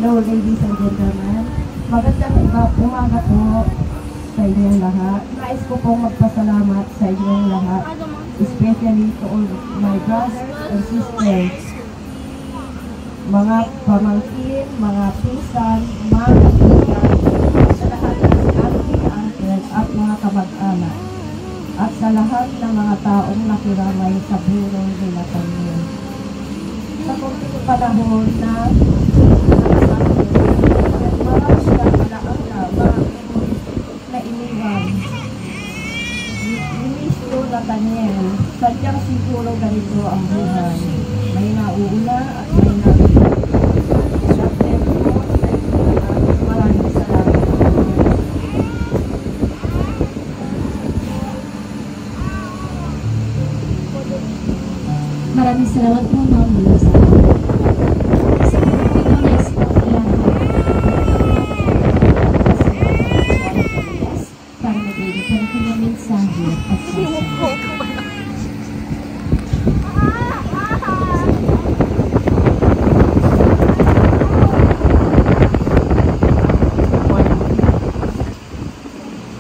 Hello ladies and gentlemen. Magandang umaga po sa inyong lahat. Nais ko pong magpasalamat sa inyong lahat, especially to all my brothers and sisters, mga pamangkin, mga pinsan, mga kaibigan, sa lahat ng auntie, uncle at mga kamag-anak, at sa lahat ng mga taong nakiramay sa buhay nila kami. Sa konting panahon na marami na alaala, na iniwan. Inis ko na Daniel, sadyang siguro ganito ang buhay. May nauuna at may nauuna. Maraming salamat. Maraming salamat po, Ma'am Lisa. Sa pagkakita na istorya para mag-ibig pa na kanyang mensahe at sasama.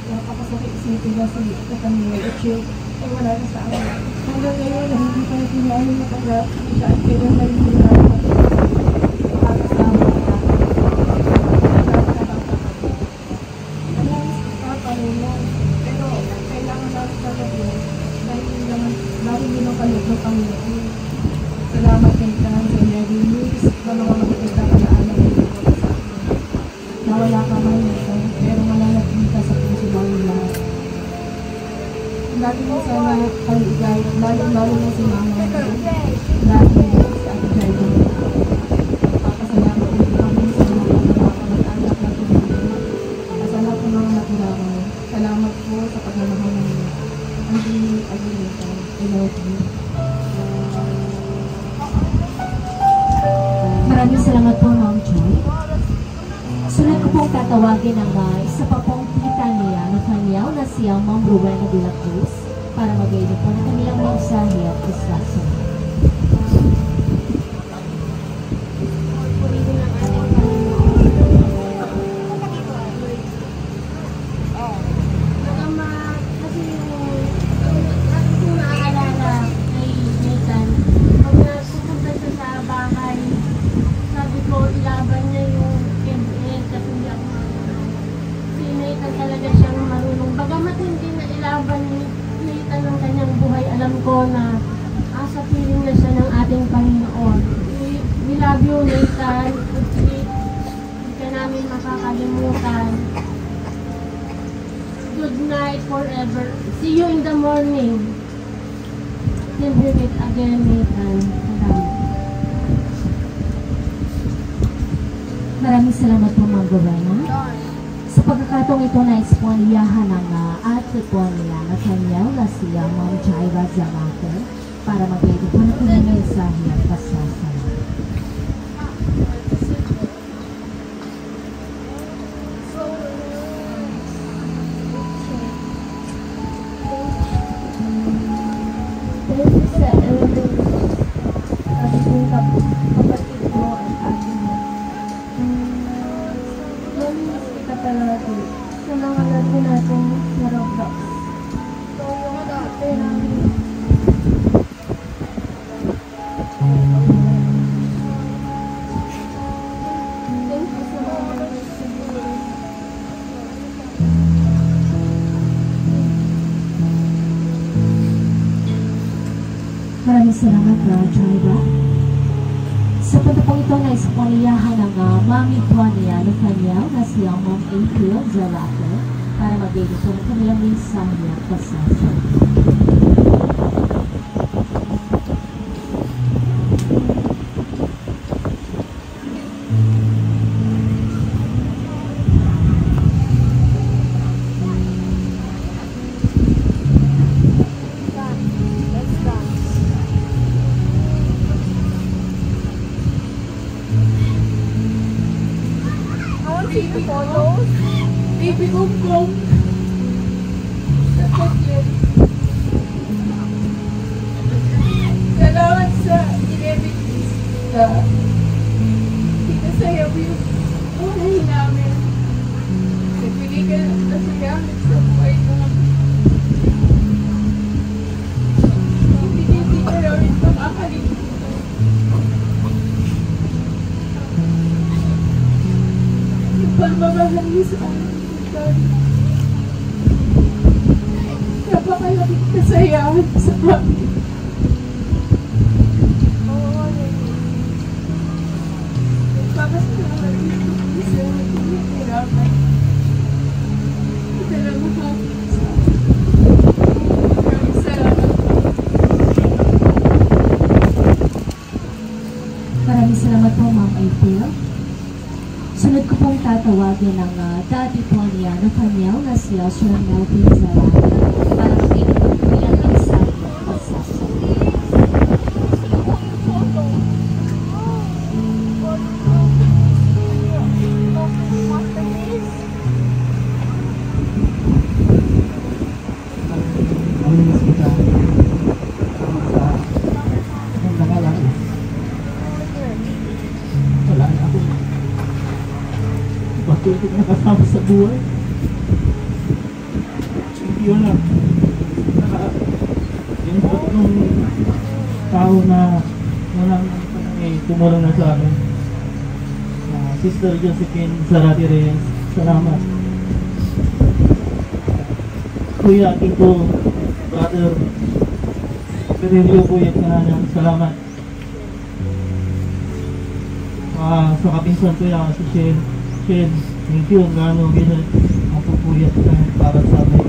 Nakakasakit-isipin na si Katamil at yung wala na sa akin. Hanggang ngayon, hindi pa natin matanggap saan kayo nalilinaw at kasama ka. Papanunong, pero kailangan natin talaga dahil yun ang kaloob ng Panginoon. Salamat kay Tan sa Mary News na mga makikita ka na alam mo sa akin. Nawala ka man ito, pero malalagin ka sa puso ng lahat. Lagi mo sana kaligay, lalo na si Mama. Lagi mo sa Ajay mo. Papasalamat ko kami sa mga kamag-anak na tumulong. Kasalamat ko mga natulungan. Salamat po sa pagmamahal ng mga. Ang Aguilita. I love you. Maraming salamat po, Ma'am Joy. Sunod ko pong tatawagin ang isa pa pong tita niya na kanyaw na siya Ma'am Rowena de la Cruz para mag-ibig po na kanilang mensahe at discussion. Alam ko na sa piling na siya ng ating Panginoon. We love you, Nathan. Hindi ka namin makakalimutan. Good night forever. See you in the morning. Till we meet again, Nathan. Maraming salamat po, Ma'am Rowena. Sa pagkakataong ito na eksponyahan ng ate po niya na kanyaw na siya Ma'am Jaira Zamate para mag-ibig po na kanyang mensahe at pasasalamat. Thank you sa elders at yung kapatid mo at ate mo. Naminis kita palagi sa mga laro natin sa Roblox. So, yung dati namin. Thank you sa mga Maraming salamat, Jaira. Sa pagkakataong ito na eksponyahan ng mami po niya na kanyaw na siya Ma'am April Zalate para mag-ibig po na kanilang mensahe at pasasalamat. baby photos. Baby Gum. That's so cute. Salamat sa 11 Tita masaya po yung buhay namin. Nagbigay ka na sa gamit sa buhay ko. Hindi ka rin makakalimutan. Yung pagmamahal niyo sa amin, Daddy. Napakalaking kasayahan sa amin. Nagpapasalamat niyo sa ating hirapan. Salamat sa amin. Maraming salamat. Maraming salamat po, Ma'am April. Sunod ko pong tatawagin ang dati po niya na kanyaw na si Sir Melvin Zarata para makita po po yan ang isang pagsasabi. Maminis kita sa ang nangalan. Wala na ako. Patuloy na kasama sa buhay. Hindi yun lang. Yung tatlong tao na walang tumulong na sa amin. Sister Josephine Zarate Reyes, salamat. Kuya Tito, Brother Perilio Kuyat Kananang, salamat. Sa kapinsan ko yan, si Shen, thank you, gano'n gano'n ang pupuyat na para sa amin.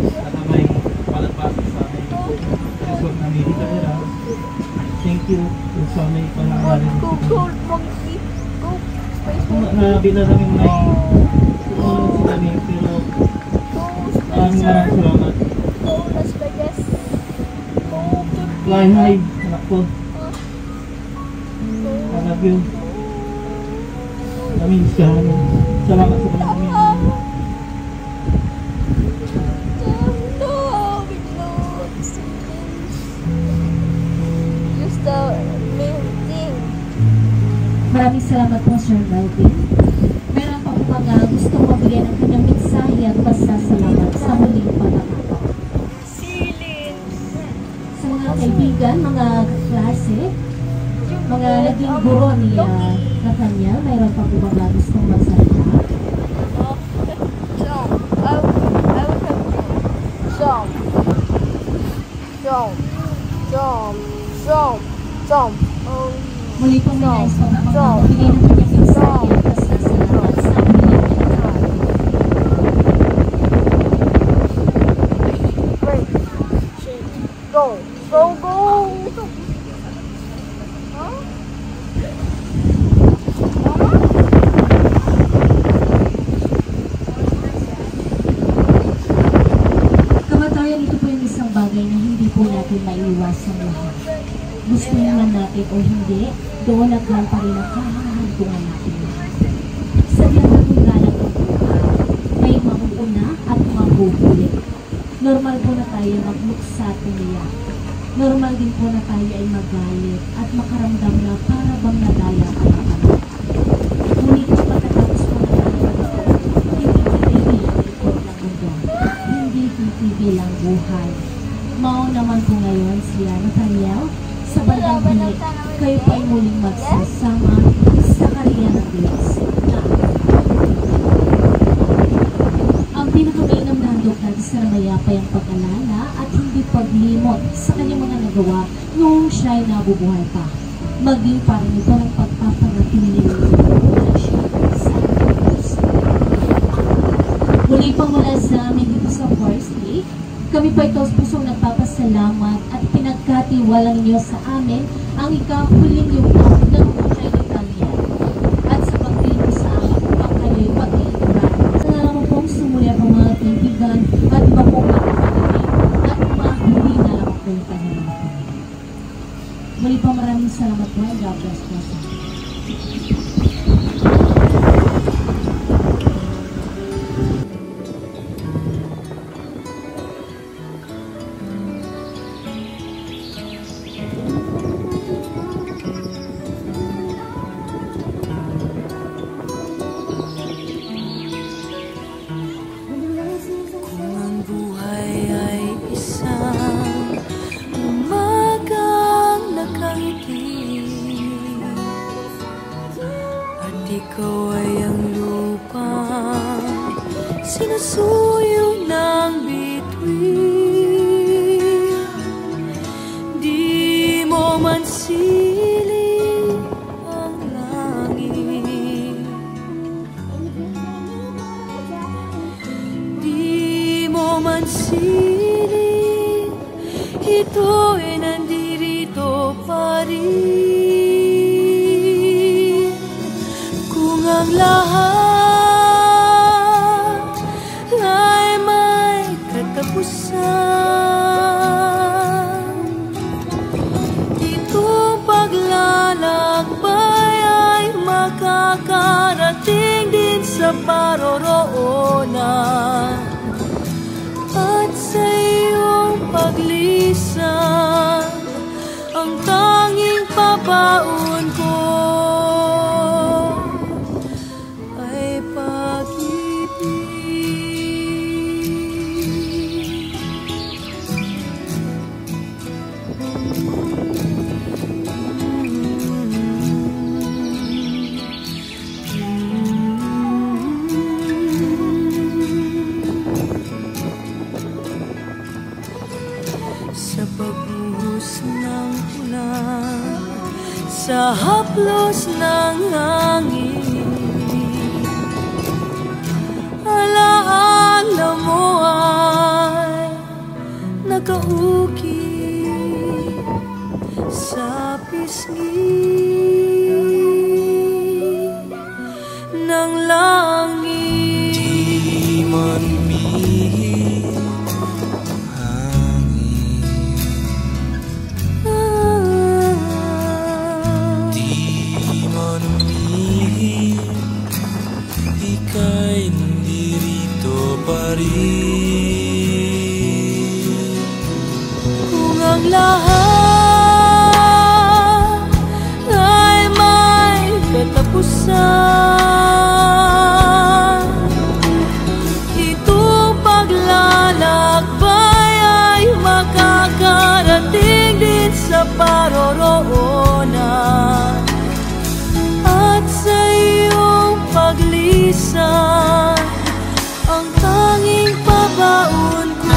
At may palagpas sa amin. Resort na medical nila. Thank you sa may panangalan. Nabila namin may tumulong sa kami, pero maraming salamat. Fly high, anak ko. I love you. Naminis ka namin. Salamat sa panamin. Maraming salamat po, Sir Melvin. Meron pa po mga gusto mabigay ng kanyang mensahe at pasasalamat sa muling pagkakataon. Sa mga kaibigan, mga klase, mga naging guro ni Nathaniel, mayroon pa po mga gustong magsalita? Muli pong may nais pa magbigay ng kanyang mensahe at pasasalamat sa muling pagkakataon. Go! Kamatayan, ito po yung isang bagay na hindi po natin maiiwasan lahat. Gusto naman natin o hindi, doon naghan pa rin ang kahahantungan natin lahat. Sa diyan ng buhay, may makuuna at mabubulit. Normal po na tayo magluksa at umiyak. Normal din po na tayo ay magalit at makaramdam na para bang nadaya ang anak. Ngunit pagkatapos po na tayo, hindi titigil ang likod ng mundo. Hindi titigil ang buhay. Mao naman po ngayon si Nathaniel, sa bandang huli, kayo pa ay muling magsasama sa karya ng Diyos. Ang pinakamainam na handog natin sa mayapay ang pag-alala at hindi paglimot sa kanyang mga nagawa noong siya ay nabubuhay pa. Maging parang ito ang pagpapanatiling na siya sa Diyos. Muli pa mula sa amin dito sa First Lake, kami pa ito pusong nagpapasalamat at pinagkatiwalang niyo sa amin ang ikahuling yugto ng buhay ni Daniel at sa pagpili sa amin upang kayo'y pag-iinturan. Salamat pong sumuli ang mga kaibigan at iba pong mga kapatid at mahuli na lang po yung kanyang mga pamilya. Muli pa maraming salamat po and God bless po sa amin. sinusuyo ng bituin. Di mo man siling ang langit, di mo man siling, ito'y nandirito pa rin. Kung ang lahat ay may katapusan, itong paglalakbay ay makakarating din sa paroroonan. At sa iyong paglisan, ang tanging pabaon ko ay pag-ibig. Sa pagbuhos ng ulan, sa haplos ng hangin, alaala mo ay nakaukit sa pisngi ng langit. Di man umihip ika'y nandito pa rin. Kung ang lahat ay may katapusan, itong paglalakbay ay makakarating din sa paroroonan. At sa iyong paglisan, ang tanging pabaon ko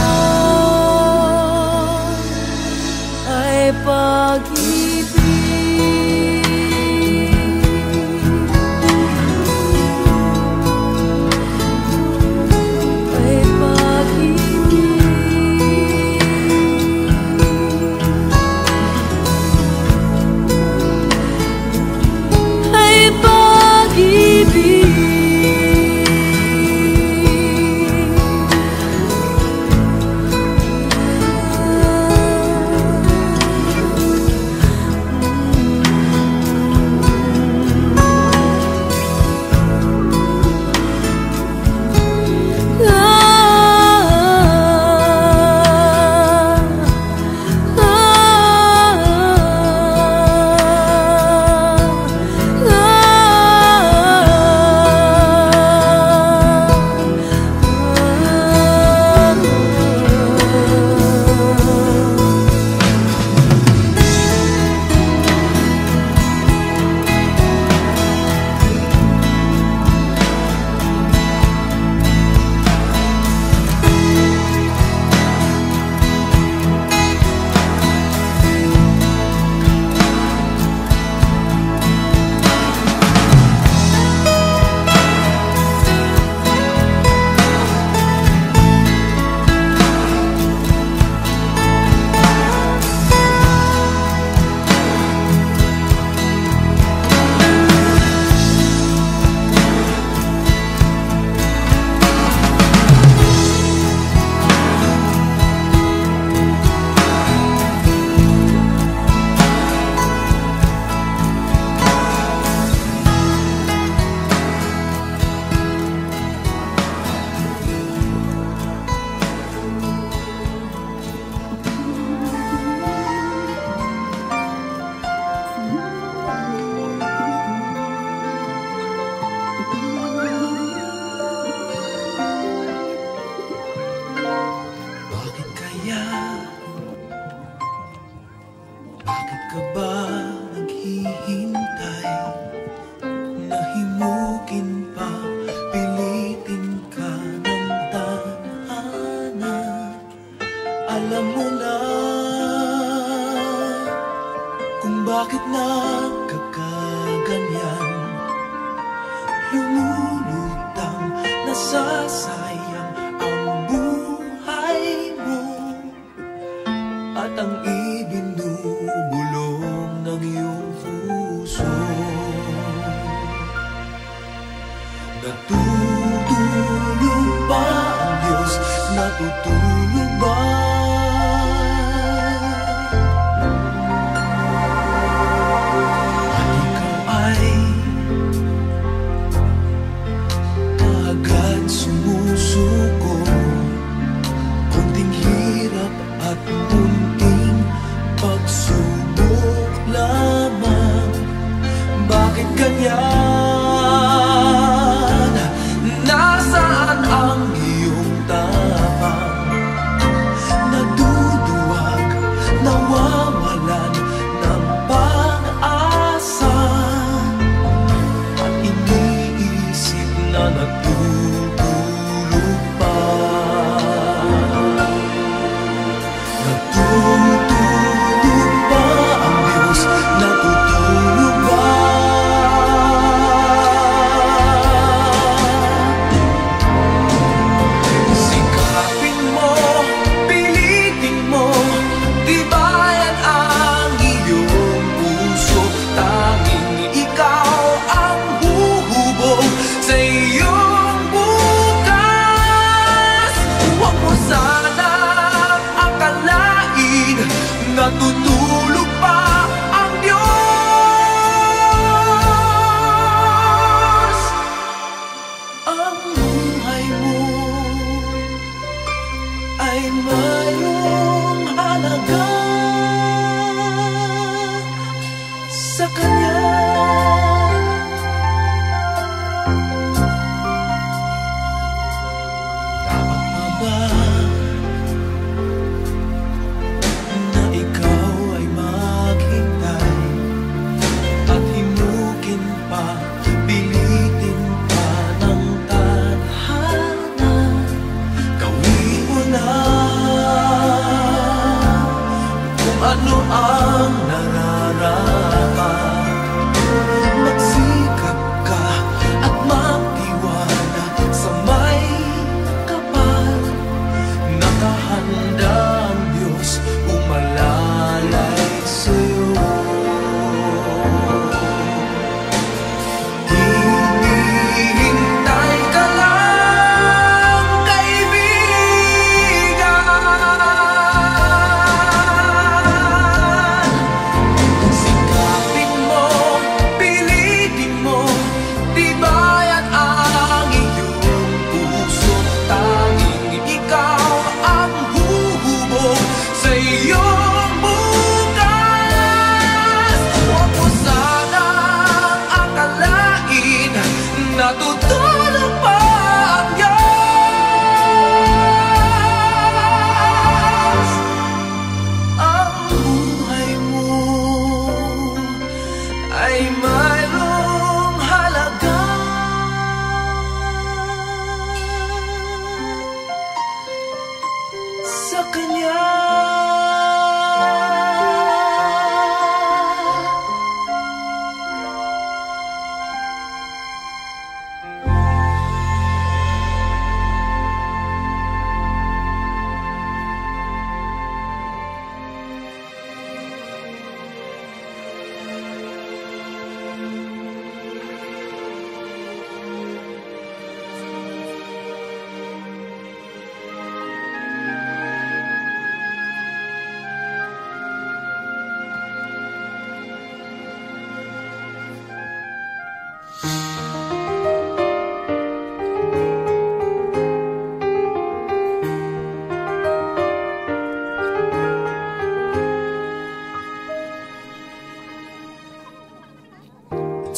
Bakit nagkakaganyan? Lumulutang, nasasayang ang buhay mo, at ang ibinubulong ng iyong puso. Natutulog ba ang Diyos? Natutulog ba? At ikaw ay agad sumusuko, kunting hirap at kunting pagsubok lamang. Bakit ganyan? Nasaan ang iyong tapang? Naduduwag, nawawalan ng pag-asa, at iniisip na natutulog pa. Natutulog ba ang Diyos? Natutulog ba? Sikapin mo, pilitin mo, tibayan ang iyong puso. Tanging ikaw ang huhubog sa iyong bukas. Huwag mo sanang akalain natutulog pa ang Diyos. Ang buhay mo ay mayroong halaga sa Kanya. Dapat pa ba na ikaw ay maghintay at himukin pa, pilitin pa ng tadhana? Gawin mo na kung ano ang nararapat. Magsikap ka at magtiwala sa may kapal. Nakahanda ang Diyos umalalay sa'yo. Hinihintay ka lang, kaibigan. Sikapin mo, pilitin mo, tibayan ang iyong puso. Tanging ikaw ang huhubog sa iyong bukas. Huwag mo sanang akalain natutulog pa ang Diyos. Ang buhay mo ay mayroong halaga sa Kanya.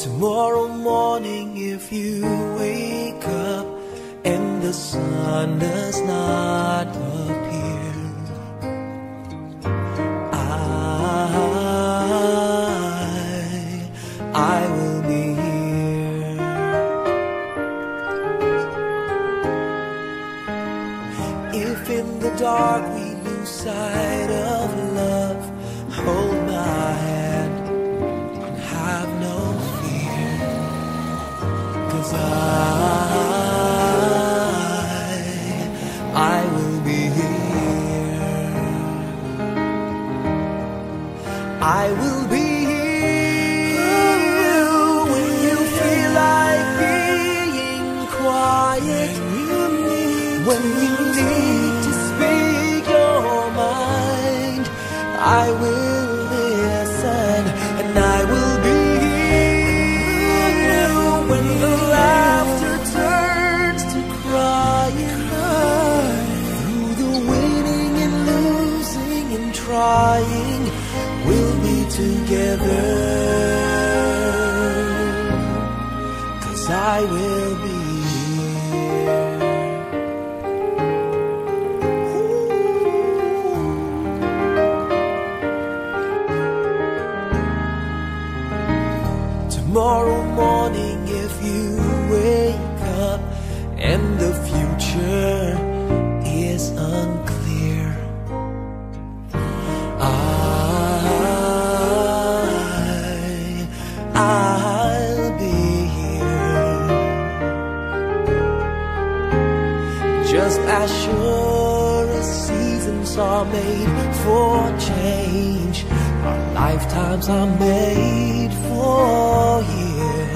Tomorrow morning, if you wake up and the sun does not appear, I will be here. If in the dark we lose sight of love, hold my hand 'cause I will be here. I will be here when you feel like being quiet, when you need to speak your mind. I will listen, and I will be here when the laughter turns to crying. Through the winning and losing and trying, we'll be together, 'cause I will be tomorrow morning. If you wake up and the future is unclear, I'll be here. Just as sure as seasons are made for change, our lifetimes are made for years.